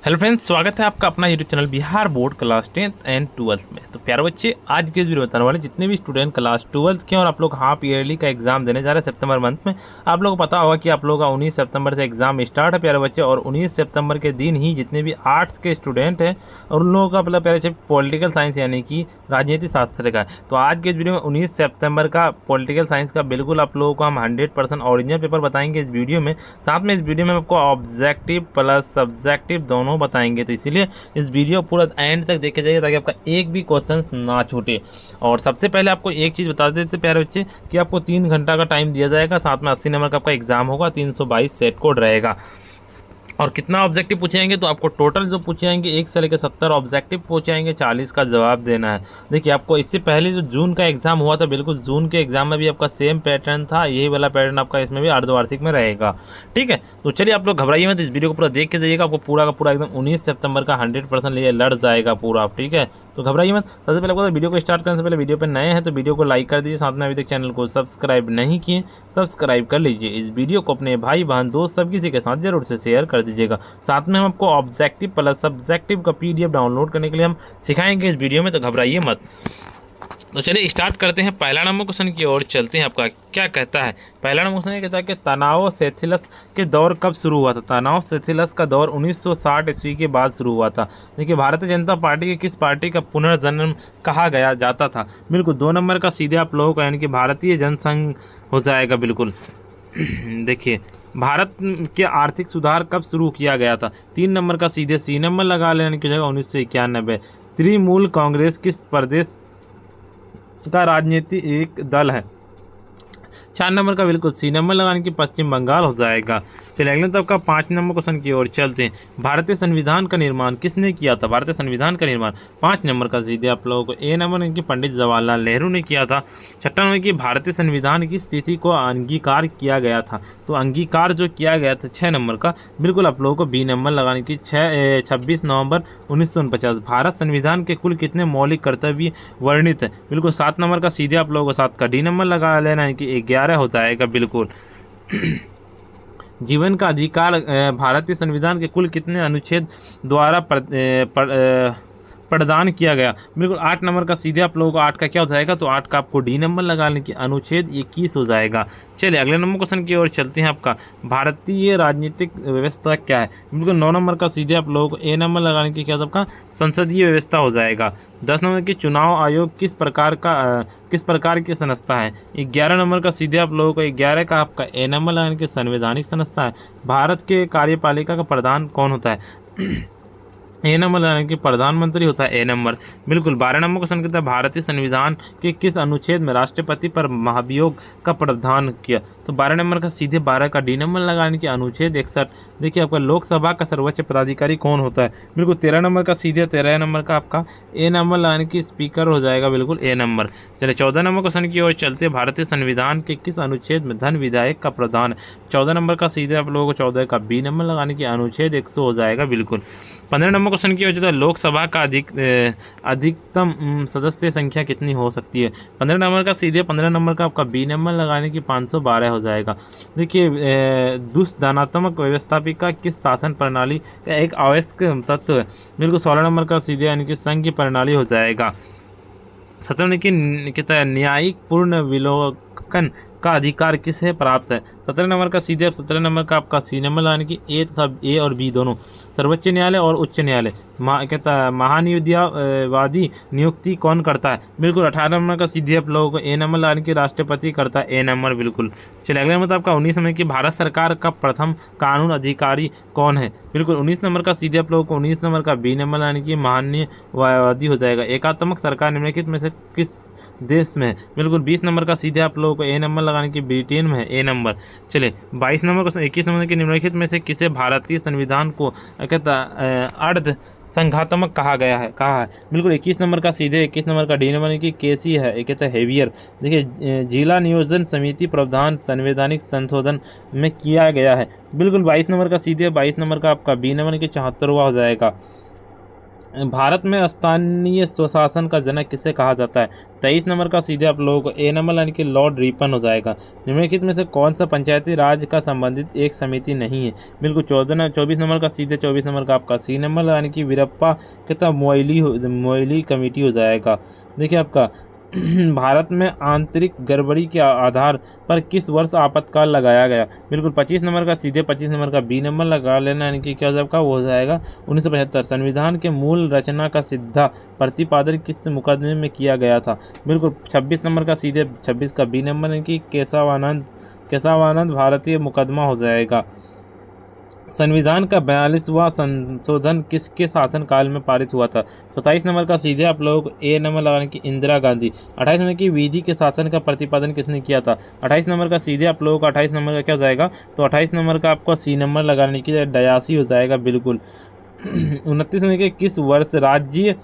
Hello friends, स्वागत है आपका अपना YouTube channel Bihar board class 10th and 12th में। तो प्यारे बच्चे, आज के इस वीडियो में बताने वाले जितने भी स्टूडेंट क्लास 12th के और आप लोग हाफ ईयरली का एग्जाम देने जा रहे हैं सितंबर मंथ में। आप लोगों को पता होगा कि आप लोगों का 19 सितंबर से एग्जाम स्टार्ट है प्यारे बच्चे, और 19 सितंबर के दिन ही जितने भी आर्ट्स के स्टूडेंट हैं और उन लोगों का मतलब प्यारे बच्चे पॉलिटिकल साइंस यानी कि राजनीति शास्त्र का है। तो आज के इस वीडियो में 19 सितंबर का पॉलिटिकल साइंस का बिल्कुल आप लोगों को हम 100% ओरिजिनल पेपर बताएंगे इस वीडियो में। साथ में इस वीडियो में आपको ऑब्जेक्टिव प्लस सब्जेक्टिव दोनों बताएंगे, तो इसलिए इस वीडियो पूरा एंड तक देखे जाइए ताकि आपका एक भी क्वेश्चन ना छूटे। और सबसे पहले आपको एक चीज़ बता देते प्यारे बच्चे कि आपको 3 घंटा का टाइम दिया जाएगा, साथ में 80 नंबर का आपका एग्जाम होगा, 322 सेट कोड रहेगा। और कितना ऑब्जेक्टिव पूछे जाएंगे, तो आपको टोटल जो पूछे जाएंगे 1 से लेकर 70 ऑब्जेक्टिव पूछे जाएंगे, 40 का जवाब देना है। देखिए, आपको इससे पहले जो जून का एग्जाम हुआ था, बिल्कुल जून के एग्जाम में भी आपका सेम पैटर्न था, यही वाला पैटर्न आपका इसमें भी अर्धवार्षिक में रहेगा। ठीक है, तो चलिए आप लोग घबराइए मत, इस वीडियो को पूरा देख के जाइएगा, आपको पूरा का पूरा एकदम 19 सितंबर का 100% लिए लड़ जाएगा पूरा। ठीक है, तो घबराइए मत। सबसे पहले आपको वीडियो को स्टार्ट करने से पहले वीडियो पर नए हैं तो वीडियो को लाइक कर दीजिए, साथ में अभी तक चैनल को सब्सक्राइब नहीं किए सब्सक्राइब कर लीजिए। इस वीडियो को अपने भाई बहन दोस्त सब किसी के साथ जरूर से शेयर कर दीजिएगा। साथ में हम आपको ऑब्जेक्टिव प्लस सब्जेक्टिव का पीडीएफ डाउनलोड करने के लिए हम सिखाएंगे इस वीडियो में, तो घबराइए मत। तो चलिए स्टार्ट करते हैं। पहला नंबर क्वेश्चन की ओर चलते हैं। आपका क्या कहता है? पहला नंबर क्वेश्चन कहता है कि तनाव सेथिलस के दौर कब शुरू हुआ था? तनाव सेथिलस का दौर 1960 ईस्वी के बाद शुरू हुआ था। देखिए, भारतीय जनता पार्टी के किस पार्टी का पुनर्जन्म कहा गया जाता था? बिल्कुल 2 नंबर का सीधे आप लोगों को यानी कि भारतीय जनसंघ हो जाएगा। बिल्कुल देखिए, भारत के आर्थिक सुधार कब शुरू किया गया था? 3 नंबर का सीधे सी नंबर लगा लेने की जगह 1991। तृणमूल कांग्रेस किस प्रदेश का राजनीति एक दल है? 4 नंबर का बिल्कुल सी नंबर लगाने की पश्चिम बंगाल हो जाएगा। चलिए अगले तब का 5 नंबर क्वेश्चन की ओर चलते हैं। भारतीय संविधान का निर्माण किसने किया था? भारतीय संविधान का निर्माण 5 नंबर का सीधे आप लोगों को ए नंबर इनकी पंडित जवाहरलाल नेहरू ने किया था। 6 नंबर की भारतीय संविधान की स्थिति को अंगीकार किया गया था? तो अंगीकार जो किया गया था 6 नंबर का, बिल्कुल आप लोगों को बी नंबर लगाने की 26 नवंबर 1949। भारत संविधान के कुल कितने मौलिक कर्तव्य वर्णित है? बिल्कुल 7 नंबर का सीधे आप लोगों को 7 का डी नंबर लगा लेना है कि 11 हो जाएगा। बिल्कुल जीवन का अधिकार भारतीय संविधान के कुल कितने अनुच्छेद द्वारा प्रदान किया गया? बिल्कुल 8 नंबर का सीधे आप लोगों को 8 का क्या हो जाएगा, तो 8 का आपको डी नंबर लगाने की अनुच्छेद 21 हो जाएगा। चलिए अगले नंबर क्वेश्चन की ओर चलते हैं। आपका भारतीय राजनीतिक व्यवस्था क्या है? बिल्कुल 9 नंबर का सीधे आप लोगों को ए नंबर लगाने की क्या होता है, आपका संसदीय व्यवस्था हो जाएगा। 10 नंबर की चुनाव आयोग किस प्रकार की संस्था है? 11 नंबर का सीधे आप लोगों को 11 का आपका ए नंबर लगाने की संवैधानिक संस्था है। भारत के कार्यपालिका का प्रधान कौन होता है? ए नंबर लगाने की प्रधानमंत्री होता है ए नंबर। बिल्कुल 12 नंबर क्वेश्चन कहता है भारतीय संविधान के किस अनुच्छेद में राष्ट्रपति पर महाभियोग का प्रावधान किया? तो 12 नंबर का सीधे 12 का डी नंबर लगाने की अनुच्छेद 61। देखिए, आपका लोकसभा का सर्वोच्च पदाधिकारी कौन होता है? बिल्कुल 13 नंबर का सीधे 13 नंबर का आपका ए नंबर लगाने की स्पीकर हो जाएगा। बिल्कुल ए नंबर। चलिए 14 नंबर क्वेश्चन की ओर चलते। भारतीय संविधान के किस अनुच्छेद में धन विधायक का प्रावधान? 14 नंबर का सीधे आप लोगों को 14 का बी नंबर लगाने की अनुच्छेद 100 हो जाएगा। बिल्कुल 15 नंबर क्वेश्चन की वजह लोकसभा का अधिकतम सदस्य संख्या कितनी हो सकती है? 15 नंबर का सीधे 15 नंबर का आपका बी नंबर लगाने की 512 हो जाएगा। देखिए, दुष्दानात्मक व्यवस्थापिका किस शासन प्रणाली का एक आवश्यक तत्व है? बिल्कुल 16 नंबर का सीधे यानी कि संघ की प्रणाली हो जाएगा। 17 की न्यायिक पूर्ण विलोकन का अधिकार किसे प्राप्त है? 17 नंबर का सीधे अब 17 नंबर का आपका सी नंबर लगाने की ए तथा ए और बी दोनों सर्वोच्च न्यायालय और उच्च न्यायालय कहता है महानिविदावादी नियुक्ति कौन करता है? बिल्कुल 18 नंबर का सीधे आप लोगों को ए नंबर लगाने की राष्ट्रपति करता है ए नंबर। बिल्कुल चलिए अगले नंबर आपका 19 नंबर की भारत सरकार का प्रथम कानून अधिकारी कौन है? बिल्कुल 19 नंबर का सीधे आप लोगों को 19 नंबर का बी नंबर लगाने की महान्यवादी हो जाएगा। एकात्मक सरकार निम्नलिखित में से किस देश में है? बिल्कुल 20 नंबर का सीधे आप लोगों को ए नंबर लगाने की ब्रिटेन में है ए नंबर। चलिए 22 नंबर को 21 नंबर के निम्नलिखित में से किसे भारतीय संविधान को कहता अर्ध संघात्मक कहा है? बिल्कुल 21 नंबर का सीधे 21 नंबर का डी नंबर की केसी है, एक कहता है हेवियर। देखिए, जिला नियोजन समिति प्रावधान संवैधानिक संशोधन में किया गया है। बिल्कुल 22 नंबर का सीधे 22 नंबर का आपका बी नंबर की 74वां हो जाएगा। भारत में स्थानीय स्वशासन का जनक किसे कहा जाता है? 23 नंबर का सीधे आप लोगों को ए नंबर यानी कि लॉर्ड रिपन हो जाएगा। निम्नलिखित में से कौन सा पंचायती राज का संबंधित एक समिति नहीं है? बिल्कुल 24 नंबर का सीधे 24 नंबर का आपका सी नंबर यानी कि वीरप्पा कितना मोइली कमेटी हो जाएगा। देखिए आपका भारत में आंतरिक गड़बड़ी के आधार पर किस वर्ष आपातकाल लगाया गया? बिल्कुल 25 नंबर का सीधे 25 नंबर का बी नंबर लगा लेना यानी कि क्या हो जाएगा, वो हो जाएगा 1975। संविधान के मूल रचना का सीधा प्रतिपादन किस मुकदमे में किया गया था? बिल्कुल 26 नंबर का सीधे 26 का बी नंबर यानी कि केशवानंद भारतीय मुकदमा हो जाएगा। संविधान का 42वां संशोधन किसके शासनकाल में पारित हुआ था? 27 नंबर का सीधे आप लोगों को ए नंबर लगाने की इंदिरा गांधी। 28 नंबर की विधि के शासन का प्रतिपादन किसने किया था? 28 नंबर का सीधे आप लोगों को 28 नंबर का क्या हो जाएगा, तो 28 नंबर का आपको सी नंबर लगाने की डयासी हो जाएगा। बिल्कुल 29 नंबर के किस वर्ष राज्य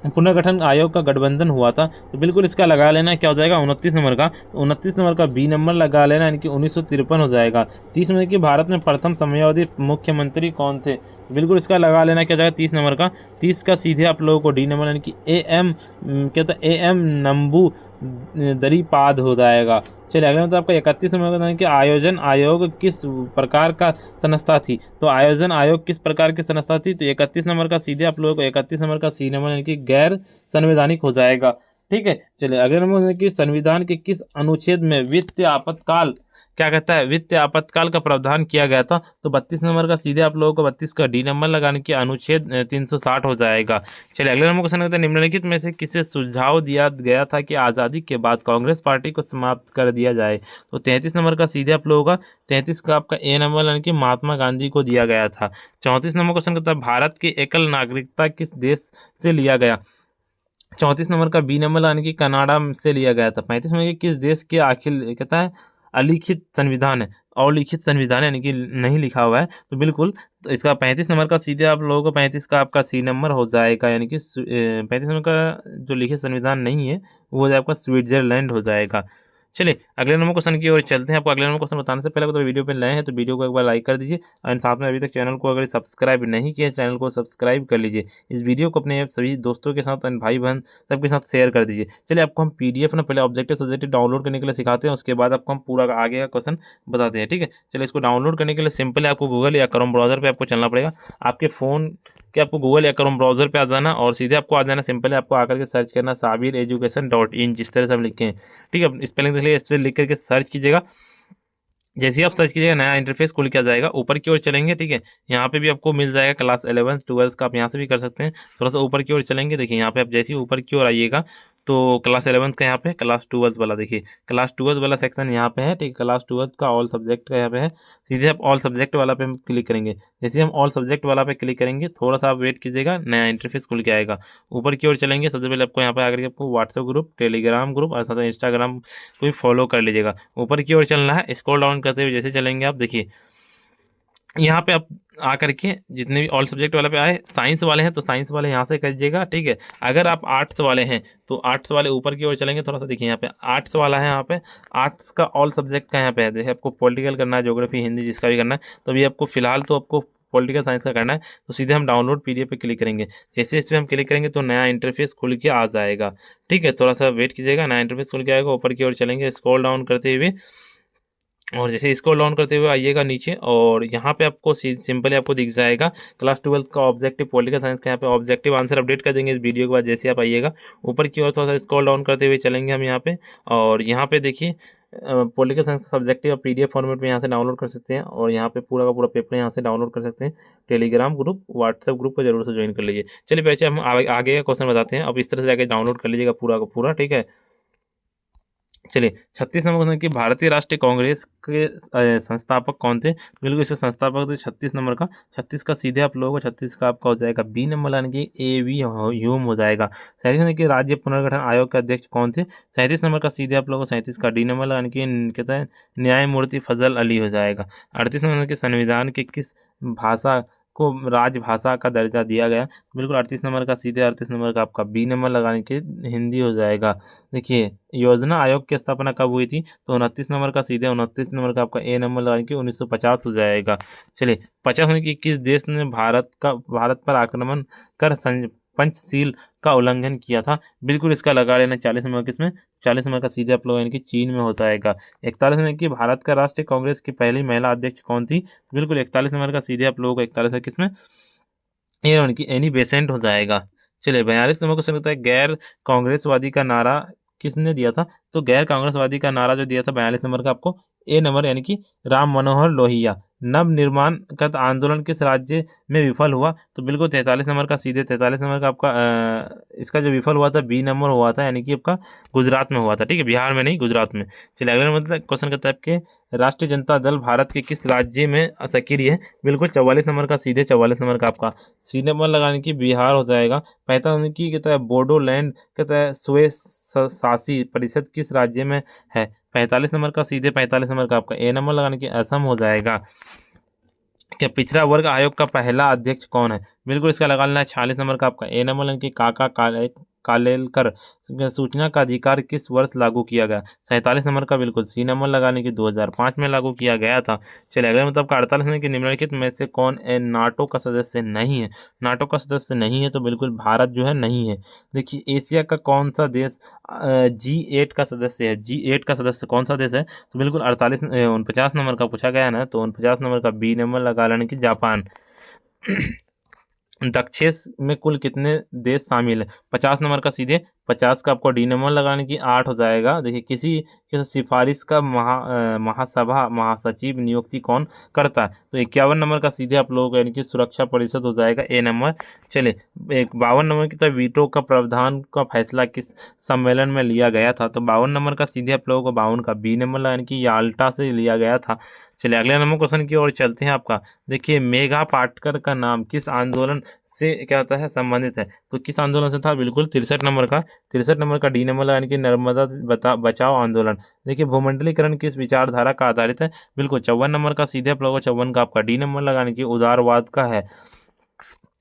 पुनर्गठन आयोग का गठबंधन हुआ था? तो बिल्कुल इसका लगा लेना क्या हो जाएगा, 29 नंबर का। 29 नंबर का बी नंबर लगा लेना यानी कि 1953 हो जाएगा। 30 नंबर की भारत में प्रथम समयावधि मुख्यमंत्री कौन थे? बिल्कुल इसका लगा लेना क्या हो जाएगा, 30 नंबर का। 30 का सीधे आप लोगों को डी नंबर यानी कि क्या था, ए एम नंबू दरीपाद हो जाएगा। चलिए अगला मतलब आपका 31 नंबर का कि आयोजन आयोग किस प्रकार का संस्था थी? तो आयोजन आयोग किस प्रकार की संस्था थी? तो 31 नंबर का सीधे आप लोगों को 31 नंबर का सी नंबर यानी कि गैर संवैधानिक हो जाएगा। ठीक है, चलिए अगले नंबर कि संविधान के किस अनुच्छेद में वित्तीय आपातकाल क्या कहता है, वित्तीय आपातकाल का प्रावधान किया गया था? तो 32 नंबर का सीधे आप लोगों को 32 का डी नंबर लगाने की अनुच्छेद 360 हो जाएगा। चलिए अगले नंबर क्वेश्चन कहते हैं निम्नलिखित में से किसे सुझाव दिया गया था कि आज़ादी के बाद कांग्रेस पार्टी को समाप्त कर दिया जाए? तो 33 नंबर का सीधे आप लोगों का 33 का आपका ए नंबर यानी कि महात्मा गांधी को दिया गया था। 34 नंबर क्वेश्चन कहता है भारत की एकल नागरिकता किस देश से लिया गया? 34 नंबर का बी नंबर यानी कि कनाडा से लिया गया था। 35 नंबर की किस देश के आखिर कहता है अलिखित संविधान है, अलिखित संविधान यानी कि नहीं लिखा हुआ है। तो बिल्कुल तो इसका 35 नंबर का सीधे आप लोगों को 35 का आपका सी नंबर हो जाएगा यानी कि 35 नंबर का जो लिखित संविधान नहीं है वो हो जाएगा आपका स्विट्जरलैंड हो जाएगा। चलिए अगले नंबर क्वेश्चन की ओर चलते हैं। आपको अगले नंबर क्वेश्चन बताने से पहले अगर तो वीडियो पे नए हैं तो वीडियो को एक बार लाइक कर दीजिए और साथ में अभी तक चैनल को अगर सब्सक्राइब नहीं किया चैनल को सब्सक्राइब कर लीजिए। इस वीडियो को अपने सभी दोस्तों के साथ भाई बहन सबके साथ शेयर कर दीजिए। चलिए आपको हम पीडीएफ ना पहले ऑब्जेक्टिव सब्जेक्टिव डाउनलोड करने के लिए सिखाते हैं, उसके बाद आपको हम पूरा आगे का क्वेश्चन बताते हैं। ठीक है, चलिए इसको डाउनलोड करने के लिए सिंपल आपको गूगल या क्रोम ब्राउजर पर आपको चलना पड़ेगा। आपके फ़ोन कि आपको गूगल या क्रोम ब्राउजर पे आ जाना और सीधे आपको आ जाना, सिंपल है आपको आकर के सर्च करना sabireducation.in जिस तरह से हम लिखे हैं। ठीक है, स्पेलिंग देख लीजिए, इस पर लिख करके सर्च कीजिएगा। जैसे ही आप सर्च कीजिएगा नया इंटरफेस खुल के आ जाएगा। ऊपर की ओर चलेंगे, ठीक है, यहाँ पे भी आपको मिल जाएगा क्लास 11 12 का, आप यहाँ से भी कर सकते हैं। थोड़ा सा ऊपर की ओर चलेंगे, देखिए यहाँ पे आप जैसे ही ऊपर की ओर आइएगा तो क्लास 11 का यहाँ पे क्लास 12 वाला देखिए क्लास 12 वाला सेक्शन यहाँ पे है। ठीक है, क्लास 12 का ऑल सब्जेक्ट का यहाँ पे है। सीधे आप ऑल सब्जेक्ट वाला पे हम क्लिक करेंगे। जैसे हम ऑल सब्जेक्ट वाला पे क्लिक करेंगे थोड़ा सा आप वेट कीजिएगा, नया इंटरफेस खुल के आएगा। ऊपर की ओर चलेंगे, सबसे पहले आपको यहाँ पे आकर के आपको व्हाट्सएप ग्रुप, टेलीग्राम ग्रुप और साथ इंस्टाग्राम को भी फॉलो कर लीजिएगा। ऊपर की ओर चलना है, स्क्रॉल डाउन करते हुए जैसे चलेंगे आप देखिए यहाँ पे आप आकर के जितने भी ऑल सब्जेक्ट वाले पे आए, साइंस वाले हैं तो साइंस वाले यहाँ से करिएगा। ठीक है, अगर आप आर्ट्स वाले हैं तो आर्ट्स वाले ऊपर की ओर चलेंगे थोड़ा सा, देखिए यहाँ पे आर्ट्स वाला है, यहाँ पे आर्ट्स का ऑल सब्जेक्ट का यहाँ पे है। जैसे आपको पॉलिटिकल करना है, ज्योग्राफी, हिंदी जिसका भी करना है, तो अभी आपको फिलहाल तो आपको पॉलिटिकल साइंस का करना है। तो सीधे हम डाउनलोड पीडीएफ पे क्लिक करेंगे। जैसे इस पर हम क्लिक करेंगे तो नया इंटरफेस खुल के आ जाएगा। ठीक है, थोड़ा सा वेट कीजिएगा, नया इंटरफेस खुल के आएगा। ऊपर की ओर चलेंगे स्क्रॉल डाउन करते हुए और जैसे इसको डाउन करते हुए आइएगा नीचे और यहाँ पे आपको सिंपली आपको दिख जाएगा क्लास 12 का ऑब्जेक्टिव पॉलिटिकल साइंस का। यहाँ पे ऑब्जेक्टिव आंसर अपडेट कर देंगे इस वीडियो के बाद। जैसे आप आइएगा ऊपर की ओर थोड़ा सा स्क्रॉल डाउन करते हुए चलेंगे हम यहाँ पे और यहाँ पे देखिए पॉलिटिकल साइंस का सब्जेक्टिव आप पीडीएफ फॉर्मेट में यहाँ से डाउनलोड कर सकते हैं और यहाँ पे पूरा का पूरा पेपर यहाँ से डाउनलोड कर सकते हैं। टेलीग्राम ग्रुप, व्हाट्सएप ग्रुप को जरूर से ज्वाइन कर लीजिए। चलिए बच्चे हम आगे का क्वेश्चन बताते हैं। अब इस तरह से जाके डाउनलोड कर लीजिएगा पूरा का पूरा। ठीक है, चलिए 36 नंबर क्वेश्चन कि भारतीय राष्ट्रीय कांग्रेस के संस्थापक कौन थे? बिल्कुल इसके संस्थापक थे 36 नंबर का। 36 का सीधे आप लोगों को 36 का आपका हो जाएगा बी नंबर यानी कि ए वी ह्यूम हो जाएगा। 37 नंबर के राज्य पुनर्गठन आयोग के अध्यक्ष कौन थे? 37 नंबर का सीधे आप लोगों को 37 का डी नंबर यानी कि कहता है न्यायमूर्ति फजल अली हो जाएगा। 38 नंबर के संविधान के किस भाषा को राजभाषा का दर्जा दिया गया। बिल्कुल 38 नंबर का सीधे 38 नंबर का आपका बी नंबर लगाने के हिंदी हो जाएगा। देखिए योजना आयोग की स्थापना कब हुई थी, तो 29 नंबर का सीधे 29 नंबर का आपका ए नंबर लगाने के 1950 हो जाएगा। चलिए 50 में कि किस देश ने भारत पर आक्रमण कर पंचशील का उल्लंघन किया था, बिल्कुल इसका लगा लेना 40 नंबर किसमें, 40 नंबर का सीधे आप लोग यानी कि चीन में हो जाएगा। 41 में कि भारत का राष्ट्रीय कांग्रेस की पहली महिला अध्यक्ष कौन थी, बिल्कुल 41 नंबर का सीधे आप लोगों को 41 है किसमें, ये उनकी एनी बेसेंट हो जाएगा। चलिए 42 नंबर क्वेश्चन होता है गैर कांग्रेसवादी का नारा किसने दिया था, तो गैर कांग्रेसवादी का नारा जो दिया था 42 नंबर का आपको ए नंबर यानी कि राम मनोहर लोहिया। नव निर्माण का आंदोलन किस राज्य में विफल हुआ, तो बिल्कुल 43 नंबर का सीधे 43 नंबर का आपका इसका जो विफल हुआ था बी नंबर हुआ था यानी कि आपका गुजरात में हुआ था। ठीक है, बिहार में नहीं गुजरात में। चलिए अगला नंबर क्वेश्चन कहता है आपके राष्ट्रीय जनता दल भारत के किस राज्य में सक्रिय है, बिल्कुल 44 नंबर का सीधे 44 नंबर का आपका सी नंबर लगाने की बिहार हो जाएगा। 45 की कहता है बोडोलैंड कहता है शासी परिषद किस राज्य में है, 45 नंबर का सीधे 45 नंबर का आपका ए नंबर लगाने की असम हो जाएगा। क्या पिछड़ा वर्ग आयोग का पहला अध्यक्ष कौन है, बिल्कुल इसका लगा लेना है 46 नंबर का आपका ए नंबर की काका कालेलकर। सूचना का अधिकार किस वर्ष लागू किया गया, 47 नंबर का बिल्कुल सी नंबर लगाने की 2005 में लागू किया गया था। चलिए अगले मतलब का 48 में कि निम्नलिखित में से कौन नाटो का सदस्य नहीं है, नाटो का सदस्य नहीं है तो बिल्कुल भारत जो है नहीं है। देखिए एशिया का कौन सा देश G8 का सदस्य है, G8 का सदस्य कौन सा देश है, तो बिल्कुल 49 नंबर का पूछा गया ना, तो 49 नंबर का बी नंबर लगा लेने की जापान। दक्षेश में कुल कितने देश शामिल है, 50 नंबर का सीधे 50 का आपको डी नंबर लगाने की 8 हो जाएगा। देखिए किसी सिफारिश का महासभा महासचिव नियुक्ति कौन करता है, तो 51 नंबर का सीधे आप लोगों को यानी कि सुरक्षा परिषद हो जाएगा ए नंबर। चलिए 52 नंबर की तरफ वीटो का प्रावधान का फैसला किस सम्मेलन में लिया गया था, तो 52 नंबर का सीधे आप लोगों को 52 का बी नंबर यानी कि याल्टा से लिया गया था। चलिए अगले नंबर क्वेश्चन की ओर चलते हैं आपका। देखिए मेघा पाटकर का नाम किस आंदोलन से क्या होता है संबंधित है, तो किस आंदोलन से था, बिल्कुल 63 नंबर का डी नंबर यानी कि नर्मदा बचाओ आंदोलन। देखिए भूमंडलीकरण किस विचारधारा का आधारित है, बिल्कुल 54 नंबर का सीधे आप लोगों को 54 का आपका डी नंबर लगाने की उदारवाद का है।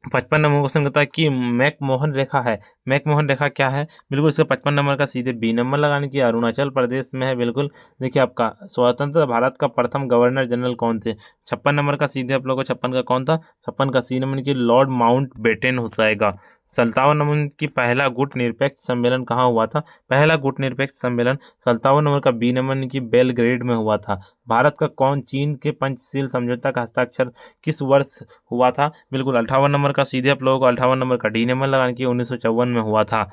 55 नंबर क्वेश्चन कहता है कि मैकमोहन रेखा है, मैकमोहन रेखा क्या है, बिल्कुल इसका 55 नंबर का सीधे बी नंबर लगाने की अरुणाचल प्रदेश में है। बिल्कुल देखिए आपका स्वतंत्र भारत का प्रथम गवर्नर जनरल कौन थे, 56 नंबर का सीधे आप लोगों को 56 का कौन था, 56 का सी नंबर की लॉर्ड माउंट बेटन हो जाएगा। 57 नंबर की पहला गुट निरपेक्ष सम्मेलन कहाँ हुआ था, पहला गुट निरपेक्ष सम्मेलन 57 नंबर का बी नंबर की बेलग्रेड में हुआ था। भारत का कौन चीन के पंचशील समझौता का हस्ताक्षर किस वर्ष हुआ था, बिल्कुल 58 नंबर का सीधे आप लोगों को 58 नंबर का डी नंबर लगाने की 1954 में हुआ था।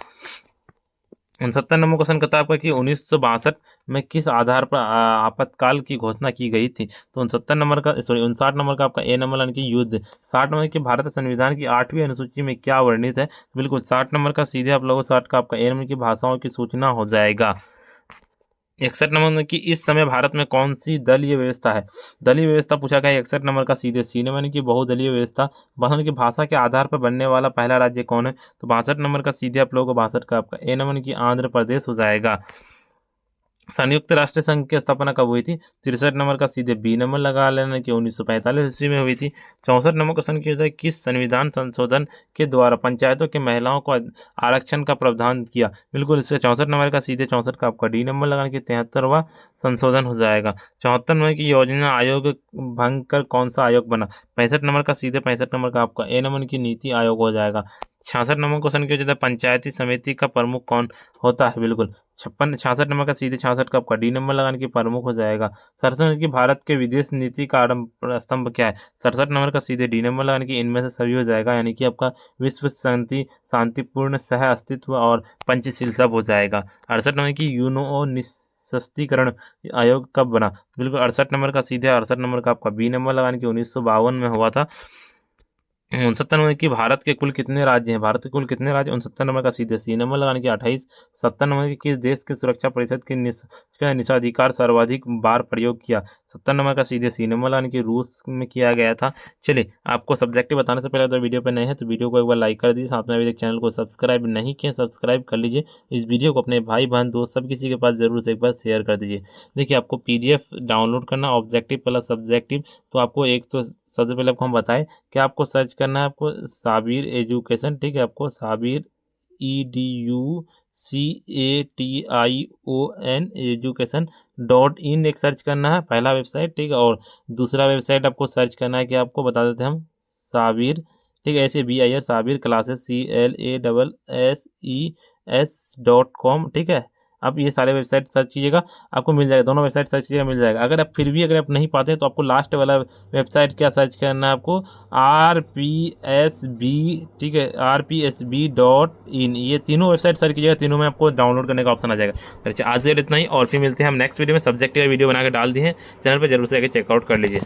69 नंबर क्वेश्चन कहता है आपका कि 1962 में किस आधार पर आपातकाल की घोषणा की गई थी, तो 69 नंबर का 59 नंबर का आपका ए नंबर यानी कि युद्ध। 60 नंबर की भारत संविधान की 8वीं अनुसूची में क्या वर्णित है, बिल्कुल 60 नंबर का सीधे आप लोगों को 60 का आपका ए नंबर की भाषाओं की सूचना हो जाएगा। 61 नंबर में कि इस समय भारत में कौन सी दलीय व्यवस्था है, दलीय व्यवस्था पूछा गया 61 नंबर का सीधे सी नंबर की बहुदलीय व्यवस्था। 62 की भाषा के आधार पर बनने वाला पहला राज्य कौन है, तो 62 नंबर का सीधे आप लोगों को 62 का आपका ए नंबर की आंध्र प्रदेश हो जाएगा। संयुक्त राष्ट्र संघ की स्थापना कब हुई थी, 63 नंबर का सीधे बी नंबर लगा लेना कि 1945 ईस्वी में हुई थी। 64 नंबर क्वेश्चन की होता है किस संविधान संशोधन के द्वारा पंचायतों के महिलाओं को आरक्षण का प्रावधान किया, बिल्कुल इससे 64 नंबर का सीधे 64 का आपका डी नंबर लगाने की 73वां संशोधन हो जाएगा। 74 नंबर की योजना आयोग भंग कर कौन सा आयोग बना, 65 नंबर का सीधे 65 नंबर का आपका ए नंबर की नीति आयोग हो जाएगा। 66 नंबर क्वेश्चन की वजह है पंचायती समिति का प्रमुख कौन होता है, बिल्कुल 66 नंबर का सीधे 66 का आपका डी नंबर लगाने की प्रमुख हो जाएगा। 67 की भारत के विदेश नीति का स्तंभ क्या है, 67 नंबर का सीधे डी नंबर लगाने की इनमें से सभी हो जाएगा यानी कि आपका विश्व शांति शांतिपूर्ण सह अस्तित्व और पंचशील सब हो जाएगा। 68 नंबर की यूनो सशक्तिकरण आयोग कब बना, बिल्कुल 68 नंबर का सीधे 68 नंबर का आपका बी नंबर लगाने की 1952 में हुआ था। 69 नंबर की भारत के कुल कितने राज्य हैं? भारत के कुल कितने राज्य? 69 नंबर का सीधे सी नंबर लगाने की 28। 70 नंबर की किस देश के सुरक्षा परिषद के निषेधाधिकार सर्वाधिक बार प्रयोग किया? 70 नंबर का सीधे सी नंबर लगाने की रूस में किया गया था। चलिए, आपको सब्जेक्टिव बताने से पहले अगर वीडियो पर नए हैं तो वीडियो को एक बार लाइक कर दीजिए, साथ में अभी तक चैनल को सब्सक्राइब नहीं किए सब्सक्राइब कर लीजिए। इस वीडियो को अपने भाई बहन दोस्त सब किसी के पास जरूर से एक बार शेयर कर दीजिए। देखिए, आपको PDF डाउनलोड करना ऑब्जेक्टिव प्लस सब्जेक्टिव। तो आपको एक तो सबसे पहले आपको हम बताएं कि आपको सर्च करना है, आपको साबिर एजुकेशन, ठीक है, आपको साबिर EDUCATION एजुकेशन.in एक सर्च करना है, पहला वेबसाइट, ठीक है। और दूसरा वेबसाइट आपको सर्च करना है कि आपको बता देते हैं हम, साबिर, ठीक है, ऐसे BIR साबिर क्लासेस CLASSES.com, ठीक है। आप ये सारे वेबसाइट सर्च कीजिएगा, आपको मिल जाएगा, दोनों वेबसाइट सर्च कीजिएगा मिल जाएगा। अगर आप फिर भी अगर आप नहीं पाते हैं तो आपको लास्ट वाला वेबसाइट क्या सर्च करना है, आपको RPSB, ठीक है, RPSB.in, ये तीनों वेबसाइट सर्च कीजिएगा, तीनों में आपको डाउनलोड करने का ऑप्शन आ जाएगा। अच्छा, आज इतना ही, और फिर मिलते हैं हम नेक्स्ट वीडियो में। सब्जेक्ट का वीडियो बना के डाल दिए हैं चैनल पर, जरूर से आगे चेकआउट कर लीजिए।